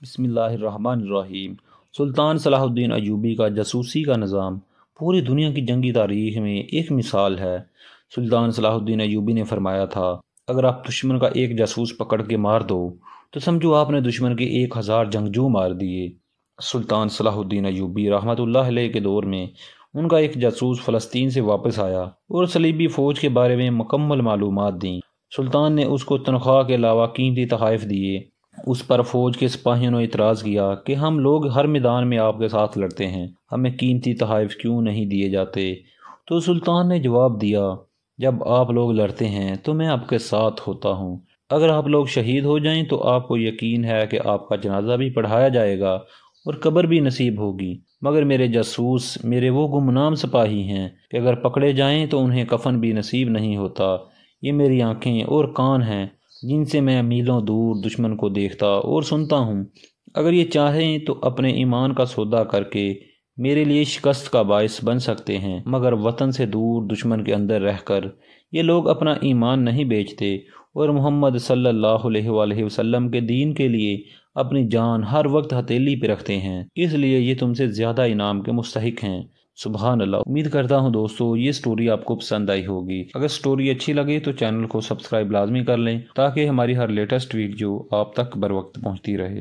بسم اللہ الرحمن الرحیم۔ سلطان صلاح الدین ایوبی کا جاسوسی کا نظام پوری دنیا کی جنگی تاریخ میں ایک مثال ہے۔ سلطان صلاح الدین ایوبی نے فرمایا تھا، اگر آپ دشمن کا ایک جاسوس پکڑ کے مار دو تو سمجھو آپ نے دشمن کے 1000 جنگجو مار دیے۔ سلطان صلاح الدین ایوبی رحمۃ اللہ علیہ کے دور میں ان کا ایک جاسوس فلسطین سے واپس آیا اور صلیبی فوج کے بارے میں مکمل معلومات دیں۔ سلطان نے اس کو تنخواہ کے علاوہ قیمتی تحائف دیے۔ اس پر فوج کے سپاہیوں نے اعتراض کیا کہ ہم لوگ ہر میدان میں آپ کے ساتھ لڑتے ہیں، ہمیں قیمتی تحائف کیوں نہیں دیے جاتے؟ تو سلطان نے جواب دیا، جب آپ لوگ لڑتے ہیں تو میں آپ کے ساتھ ہوتا ہوں۔ اگر آپ لوگ شہید ہو جائیں تو آپ کو یقین ہے کہ آپ کا جنازہ بھی پڑھایا جائے گا اور قبر بھی نصیب ہوگی، مگر میرے جاسوس میرے وہ گمنام سپاہی ہیں کہ اگر پکڑے جائیں تو انہیں کفن بھی نصیب نہیں ہوتا۔ یہ میری آنکھیں اور کان ہیں جن سے میں میلوں دور دشمن کو دیکھتا اور سنتا ہوں۔ اگر یہ چاہیں تو اپنے ایمان کا سودا کر کے میرے لیے شکست کا باعث بن سکتے ہیں، مگر وطن سے دور دشمن کے اندر رہ کر یہ لوگ اپنا ایمان نہیں بیچتے اور محمد صلی اللہ علیہ وآلہ وسلم کے دین کے لیے اپنی جان ہر وقت ہتھیلی پہ رکھتے ہیں، اس لیے یہ تم سے زیادہ انعام کے مستحق ہیں۔ سبحان اللہ۔ امید کرتا ہوں دوستو یہ سٹوری آپ کو پسند آئی ہوگی۔ اگر سٹوری اچھی لگے تو چینل کو سبسکرائب لازمی کر لیں تاکہ ہماری ہر لیٹسٹ ویڈیو آپ تک بر وقت پہنچتی رہے۔